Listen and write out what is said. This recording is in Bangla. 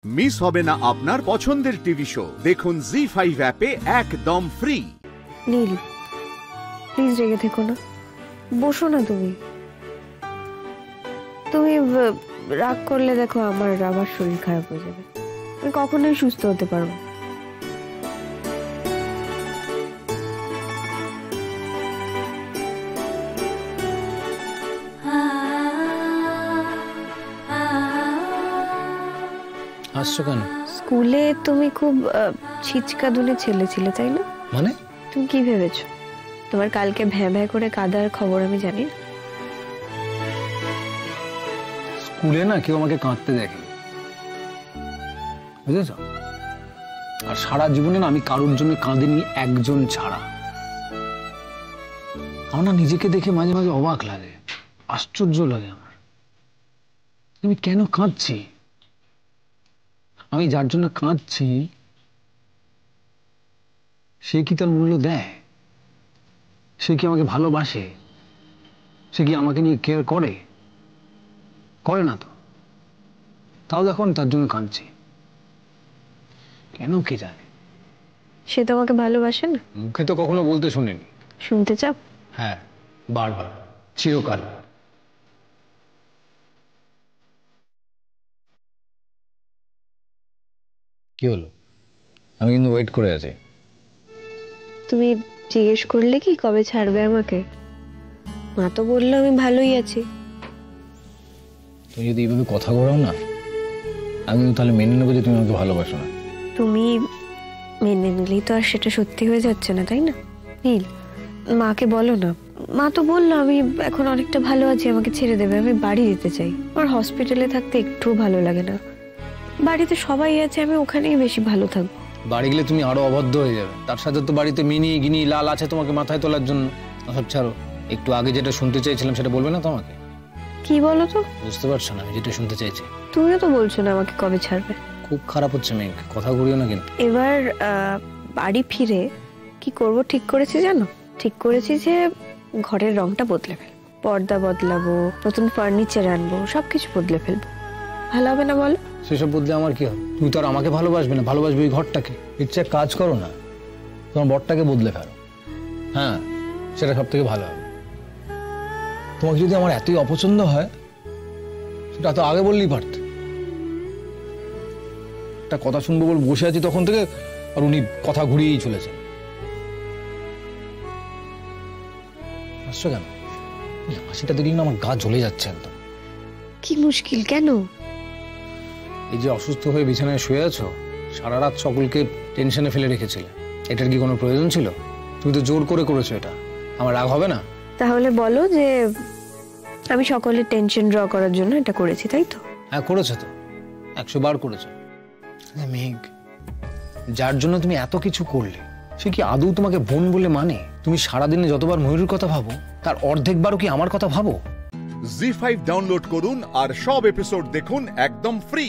মিস হবে না আপনার পছন্দের টিভি শো। দেখুন জি5 অ্যাপে একদম ফ্রি। নীল, প্লিজ রেগে থেকো না, বসো না। তুমি তুমি রাগ করলে দেখো আমার আবার শরীর খারাপ হয়ে যাবে, আমি কখনোই সুস্থ হতে পারবো। হাসছো কেন? স্কুলে তুমি খুব ছিচকাদুনে ছেলে ছিলে, তাই না? মানে তুমি কি ভেবেছো তোমার কালকে ভ্যাঁ ভ্যাঁ করে কাঁদার খবর আমি জানি? স্কুলে না কেউ আমাকে কাঁদতে দেখে, বুঝেছ? আর সারা জীবনে না আমি কারোর জন্য কাঁদিনি, একজন ছাড়া। আমার না নিজেকে দেখে মাঝে মাঝে অবাক লাগে, আশ্চর্য লাগে আমার। আমি কেন কাঁদছি? আমি যার জন্য কাঁদছি সে কি তার মূল্য দেয়? সে কি আমাকে ভালোবাসে? সে কি আমাকে নিয়ে কেয়ার করে? করে না তো। তাও দেখো তার জন্য কাঁদছি কেন, কে জানে। সে তোমাকে ভালোবাসে না? মুখে তো কখনো বলতে শুনিনি। শুনতে চাও? হ্যাঁ, বারবার, চিরকাল। কি হলো? আমি কিন্তু ওয়েট করে আছি। তুমি জিজ্ঞেস করলে কি কবে ছাড়বে আমাকে? মা তো বললো আমি ভালোই আছি। তুমি যদি এইভাবে কথা ঘোরাও না, আমি কিন্তু তাহলে মেনে নেবো যে তুমি আমাকে ভালোবাসো না। তুমি মেনে নিলেই তো আর সেটা সত্যি হয়ে যাচ্ছে না, তাই না? নীল, মাকে বলো না। মা তো বললো আমি এখন অনেকটা ভালো আছি, আমাকে ছেড়ে দেবে। আমি বাড়ি যেতে চাই, আমার হসপিটালে থাকতে একটুও ভালো লাগে না। বাড়িতে সবাই আছে, আমি ওখানেই বেশি ভালো থাকবো। বাড়ি গেলে তুমি আরো অবাধ্য হয়ে যাবে। তার সাথে তো বাড়িতে মিনি গিনি লাল আছে তোমাকে মাথায় তোলার জন্য। সব ছাড়ো, একটু আগে যেটা শুনতে চাইছিলাম সেটা বলবে না তোমাকে? কি বলো তো? বুঝতে পারছো না আমি যেটা শুনতে চাইছি? তুমিও তো বলছো না আমাকে কবে ছাড়বে। খুব খারাপ হচ্ছে মেঘ, কথা ঘুরিও না কিন্তু। এবার বাড়ি ফিরে কি করব ঠিক করেছি জানো? ঠিক করেছি যে ঘরের রংটা বদলে ফেলবো, পর্দা বদলাবো, নতুন ফার্নিচার আনবো, সবকিছু বদলে ফেলবো। ভালো হবে না বলো? সেসব বদলে আমার কি হবে? তুমি তো আর আমাকে ভালোবাসবে না, ভালোবাসবে ওই ঘরটাকে। ইচ্ছে কাজ করো না, তোমার বরটাকে বদলে ফেলো। হ্যাঁ, সেটা সব থেকে ভালো হবে। তোমাকে যদি আমার এতই অপছন্দ হয় সেটা তো আগে বললেই পারত। একটা কথা শুনবো বলে বসে আছি তখন থেকে, আর উনি কথা ঘুরিয়েই চলেছেন। হাসছো কেন? হাসিটা দেখলে না আমার গা জ্বলে যাচ্ছে একদম। কি মুশকিল কেন? এই যে অসুস্থ হয়ে বিছানায় শুয়ে আছো, সারা রাত সকলকে টেনশনে ফেলে রেখেছিলে, এটার কি কোনো প্রয়োজন ছিল? তুমি তো জোর করে করেছো এটা, আমার রাগ হবে না? তাহলে বলো যে আমি সকলের টেনশন ড্র করার জন্য এটা করেছি, তাই তো? হ্যাঁ করেছো তো, 100 বার করেছো। মেঘ, যার জন্য তুমি এত কিছু করলে সে কি আদৌ তোমাকে বোন বলে মানে? তুমি সারাদিনে যতবার ময়ূরের কথা ভাবো তার অর্ধেকবারও কি আমার কথা ভাবো? জি5 ডাউনলোড করুন আর সব এপিসোড দেখুন একদম ফ্রি।